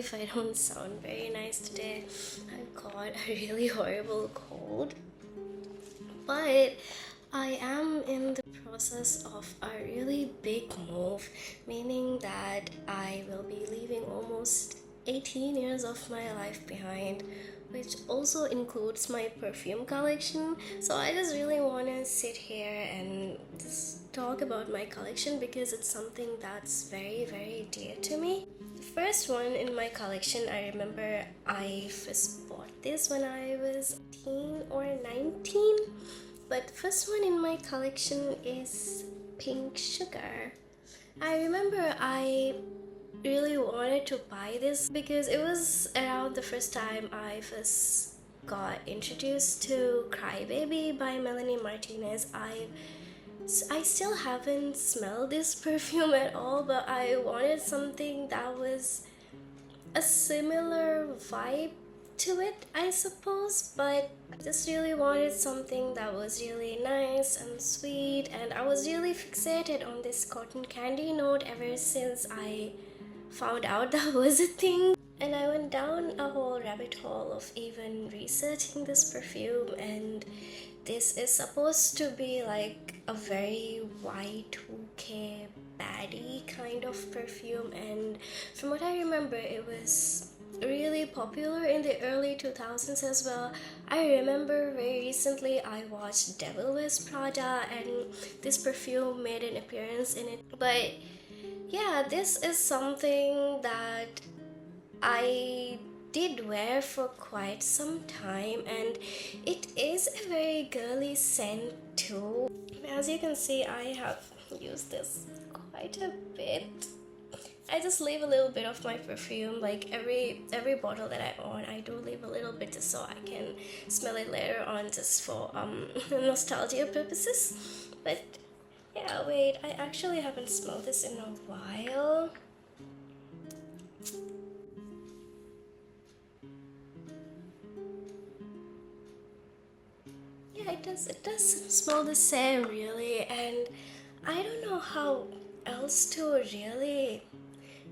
if I don't sound very nice today. I've got a really horrible cold. But I am in the process of a really big move, meaning that I will be leaving almost 18 years of my life behind, which also includes my perfume collection. So I just really want to sit here and just talk about my collection because it's something that's very, very dear to me. The first one in my collection, I remember I first bought this when I was 18 or 19. But the first one in my collection is Pink Sugar. I remember I really wanted to buy this because it was around the first time I first got introduced to Cry Baby by Melanie Martinez. I still haven't smelled this perfume at all, but I wanted something that was a similar vibe to it, I suppose, but I just really wanted something that was really nice and sweet, and I was really fixated on this cotton candy note ever since I found out that was a thing. And I went down a whole rabbit hole of even researching this perfume, and this is supposed to be like a very Y2K baddie kind of perfume, and from what I remember it was really popular in the early 2000s as well. I remember very recently I watched Devil Wears Prada and this perfume made an appearance in it. But yeah, this is something that I did wear for quite some time, and it is a very girly scent too. As you can see, I have used this quite a bit. I just leave a little bit of my perfume, like every bottle that I own, I do leave a little bit just so I can smell it later on, just for nostalgia purposes. But yeah, wait, I actually haven't smelled this in a while. Yeah, it does smell the same really, and I don't know how else to really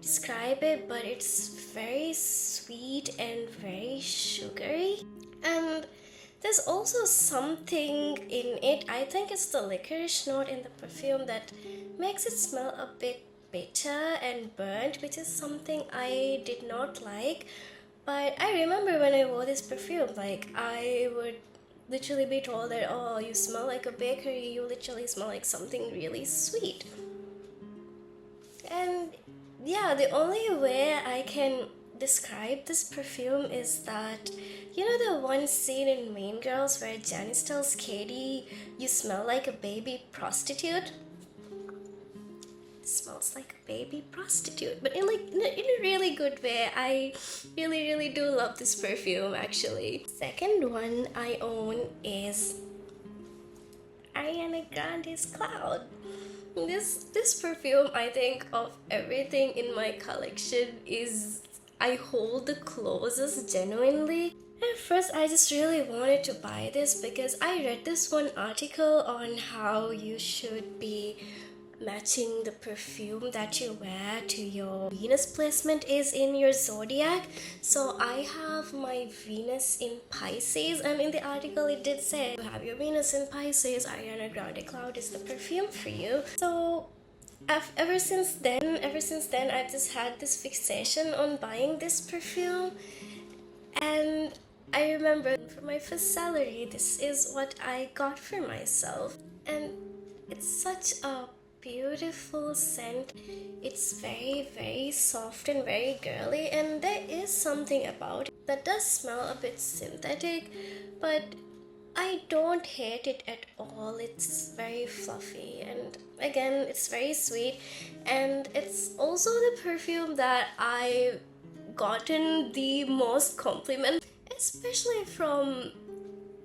describe it, but it's very sweet and very sugary. And there's also something in it, I think it's the licorice note in the perfume, that makes it smell a bit bitter and burnt, which is something I did not like. But I remember when I wore this perfume, like I would literally be told that, oh, you smell like a bakery, you literally smell like something really sweet. And yeah, the only way I can describe this perfume is that, you know the one scene in Mean Girls where Janice tells Katie, you smell like a baby prostitute? It smells like a baby prostitute, but in a really good way. I really do love this perfume actually. Second one I own is Ariana Grande's Cloud. This perfume, I think of everything in my collection, is I hold the closest genuinely. At first I just really wanted to buy this because I read this one article on how you should be matching the perfume that you wear to your Venus placement is in your zodiac. So I have my Venus in Pisces, and in the article it did say you have your Venus in Pisces, Ariana Grande Cloud is the perfume for you. So ever since then I've just had this fixation on buying this perfume. And I remember for my first salary, this is what I got for myself, and it's such a beautiful scent. It's very soft and very girly, and there is something about it that does smell a bit synthetic, but I don't hate it at all. It's very fluffy, and again, it's very sweet, and it's also the perfume that I've gotten the most compliment, especially from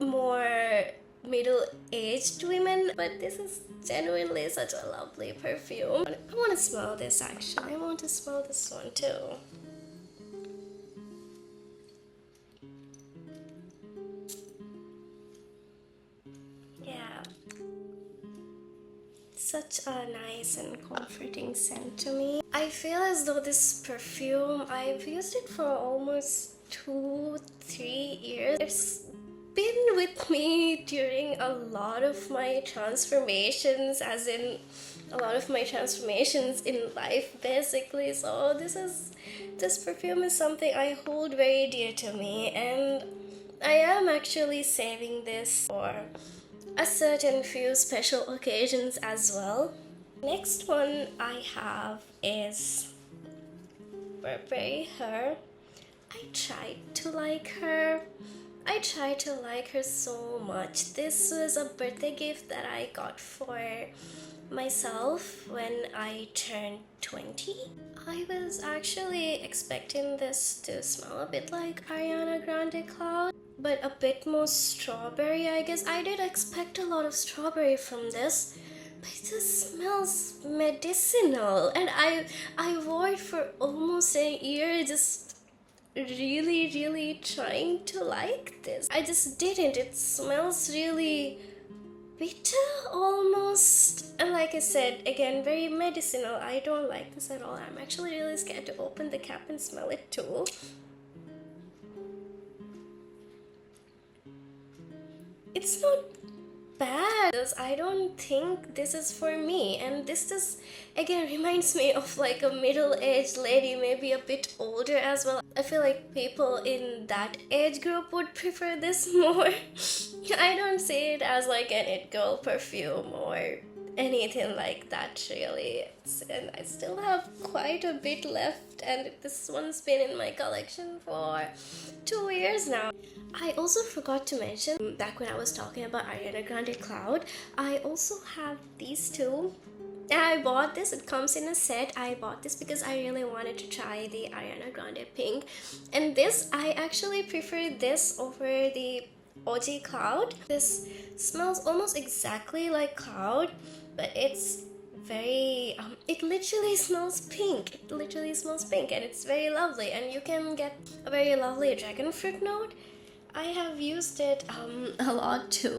more middle-aged women. But this is genuinely such a lovely perfume. I want to smell this actually. I want to smell this one too. Yeah. such a nice and comforting scent to me. I feel as though this perfume, I've used it for almost 2-3 years. It's been with me during a lot of my transformations, as in a lot of my transformations in life basically. So this perfume is something I hold very dear to me, and I am actually saving this for a certain few special occasions as well. Next one I have is Burberry Her. I tried to like her. I tried to like her so much. This was a birthday gift that I got for myself when I turned 20. I was actually expecting this to smell a bit like Ariana Grande Cloud, but a bit more strawberry, I guess. I did expect a lot of strawberry from this, but it just smells medicinal, and I wore it for almost a year, just really trying to like this. I just didn't. It smells really bitter almost, and like I said, again, very medicinal. I don't like this at all. I'm actually really scared to open the cap and smell it too. It's not bad. I don't think this is for me, and this just again reminds me of like a middle-aged lady, maybe a bit older as well. I feel like people in that age group would prefer this more. I don't see it as like an it girl perfume or anything like that really. And I still have quite a bit left, and this one's been in my collection for 2 years now. I also forgot to mention, back when I was talking about Ariana Grande Cloud, I also have these two. I bought this, it comes in a set. I bought this because I really wanted to try the Ariana Grande Pink. And this, I actually prefer this over the OG Cloud. This smells almost exactly like Cloud, but it's very, it literally smells pink. It literally smells pink, and it's very lovely. And you can get a very lovely dragon fruit note. I have used it a lot too.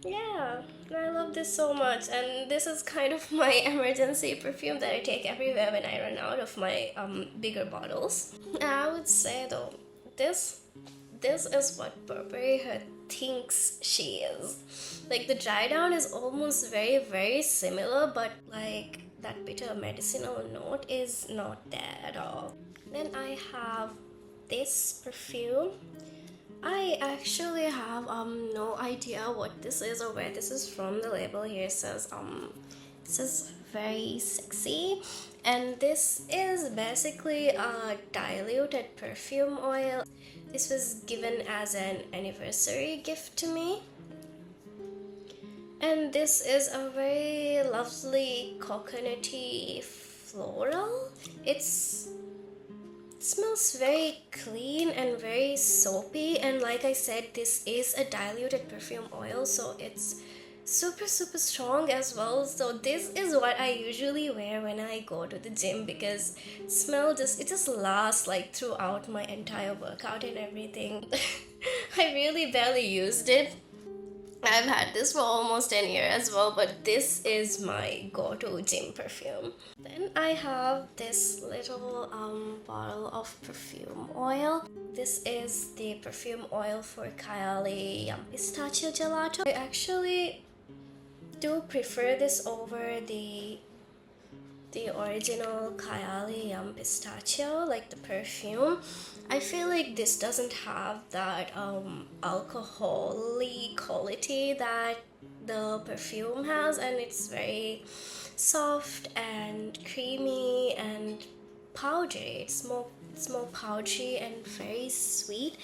Yeah, I love this so much, and this is kind of my emergency perfume that I take everywhere when I run out of my bigger bottles. I would say though, this is what Burberry Her thinks she is. Like, the dry down is almost very similar, but like that bitter medicinal note is not there at all. Then I have this perfume. I actually have no idea what this is or where this is from. The label here says this is very sexy, and this is basically a diluted perfume oil. This was given as an anniversary gift to me, and this is a very lovely coconutty floral. It smells very clean and very soapy, and like I said, this is a diluted perfume oil, so it's super strong as well. So this is what I usually wear when I go to the gym, because it just lasts like throughout my entire workout and everything. I really barely used it. I've had this for almost a year as well, but this is my go-to gym perfume. Then I have this little bottle of perfume oil. This is the perfume oil for Kayali Pistachio Gelato. I actually do prefer this over the original Kayali Pistachio, like the perfume. I feel like this doesn't have that alcohol-y quality that the perfume has, and it's very soft and creamy and powdery. It's more powdery and very sweet.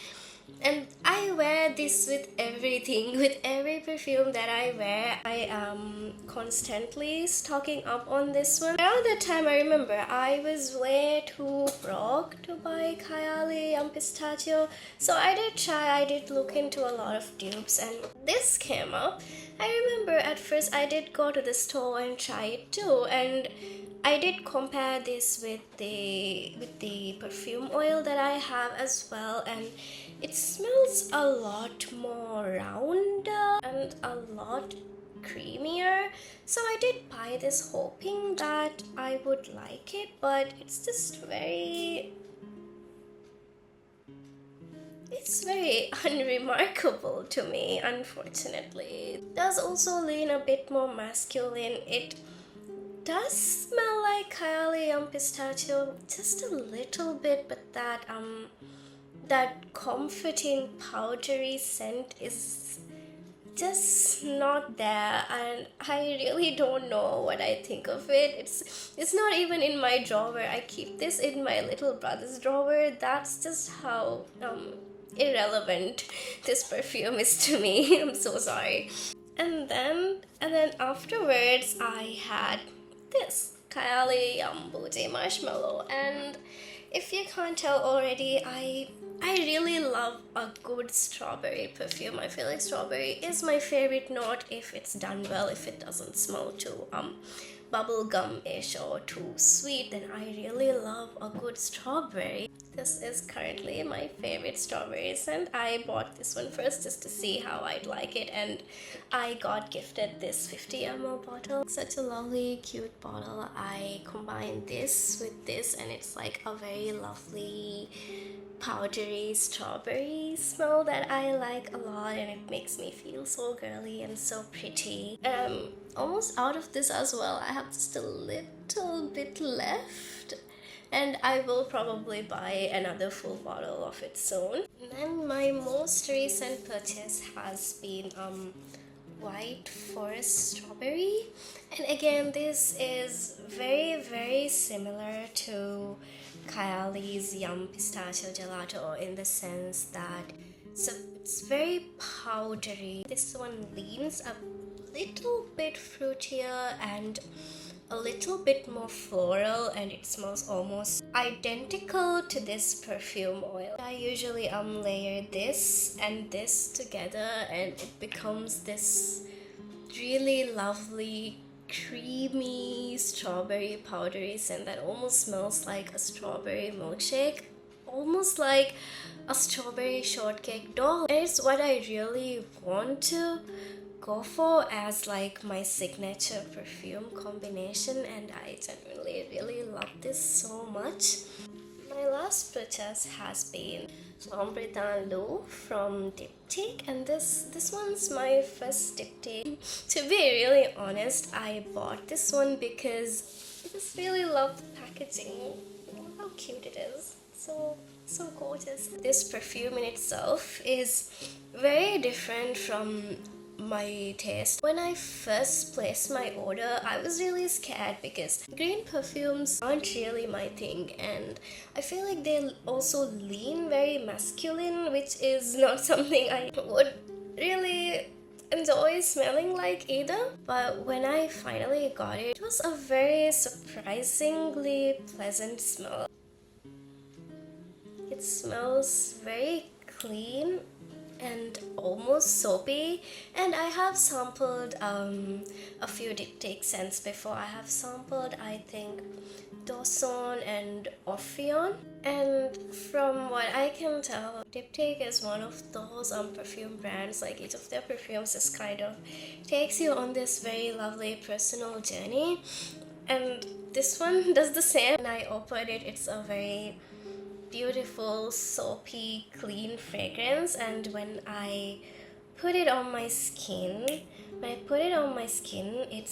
And I wear this with everything, with every perfume that I wear. I am constantly stocking up on this one. Around that time, I remember I was way too broke to buy Kayali Pistachio, so I did look into a lot of dupes, and this came up. I remember at first I did go to the store and try it too, and I did compare this with the perfume oil that I have as well, and it smells a lot more rounder and a lot creamier. So I did buy this hoping that I would like it, but it's just it's very unremarkable to me, unfortunately. It does also lean a bit more masculine. It does smell like Kayali Pistachio, just a little bit, but that comforting powdery scent is just not there, and I really don't know what I think of it. It's not even in my drawer. I keep this in my little brother's drawer. That's just how irrelevant this perfume is to me. I'm so sorry. And then afterwards I had this Kayali Boujee Marshmallow, and if you can't tell already, I really love a good strawberry perfume. I feel like strawberry is my favorite note if it's done well, if it doesn't smell too bubblegum-ish or too sweet, then I really love a good strawberry. This is currently my favorite strawberry scent. I bought this one first just to see how I'd like it, and I got gifted this 50 ml bottle. Such a lovely, cute bottle. I combined this with this, and it's like a very lovely powdery strawberry smell that I like a lot, and it makes me feel so girly and so pretty. Almost out of this as well. I have just a little bit left, and I will probably buy another full bottle of it soon. And then my most recent purchase has been White Forest Strawberry, and again this is very similar to Kayali's Pistachio Gelato in the sense that it's very powdery. This one leans a little bit fruitier and a little bit more floral, and it smells almost identical to this perfume oil. I usually layer this and this together, and it becomes this really lovely creamy strawberry powdery scent that almost smells like a strawberry milkshake, almost like a strawberry shortcake doll. And it's what I really want to go for as like my signature perfume combination, and I genuinely really love this so much. My last purchase has been L'Ombre dans l'eau from Diptyque, and this one's my first Diptyque. To be really honest, I bought this one because I just really love the packaging. Look how cute it is. So gorgeous. This perfume in itself is very different from my taste. When I first placed my order, I was really scared because green perfumes aren't really my thing, and I feel like they also lean very masculine, which is not something I would really enjoy smelling like either. But when I finally got it, it was a very surprisingly pleasant smell. It smells very clean and almost soapy, and I have sampled a few Diptyque scents before. I have sampled, I think, Dawson and Ophion, and from what I can tell, Diptyque is one of those perfume brands, like each of their perfumes just kind of takes you on this very lovely personal journey, and this one does the same. When I opened it, it's a very beautiful, soapy, clean fragrance, and when I put it on my skin, it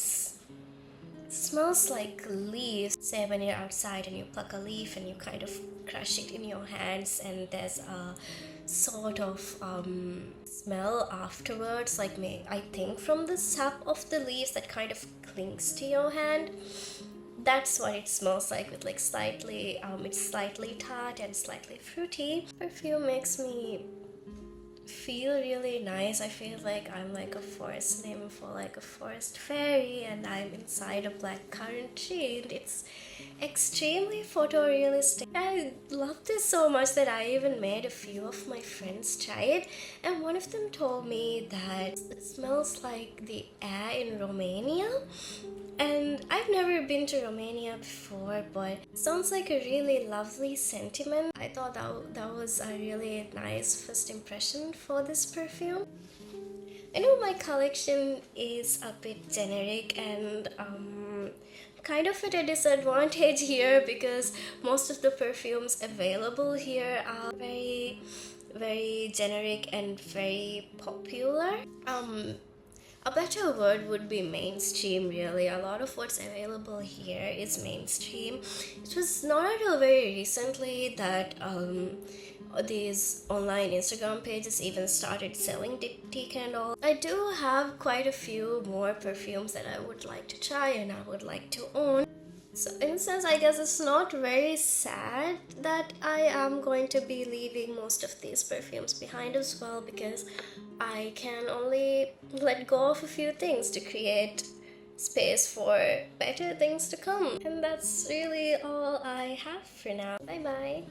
smells like leaves. Say when you're outside and you pluck a leaf and you kind of crush it in your hands, and there's a sort of smell afterwards, like I think from the sap of the leaves that kind of clings to your hand. That's what it smells like, with like slightly, it's slightly tart and slightly fruity. Perfume makes me feel really nice. I feel like I'm like a forest nymph for like a forest fairy, and I'm inside a blackcurrant tree, and it's extremely photorealistic. I love this so much that I even made a few of my friends try it, and one of them told me that it smells like the air in Romania. And I've never been to Romania before, but it sounds like a really lovely sentiment. I thought that was a really nice first impression for this perfume. I know my collection is a bit generic and kind of at a disadvantage here because most of the perfumes available here are very generic and very popular. A better word would be mainstream, really. A lot of what's available here is mainstream. It was not until very recently that these online Instagram pages even started selling Diptyque and all. I do have quite a few more perfumes that I would like to try and I would like to own. So in a sense, I guess it's not very sad that I am going to be leaving most of these perfumes behind as well, because I can only let go of a few things to create space for better things to come. And that's really all I have for now. Bye bye.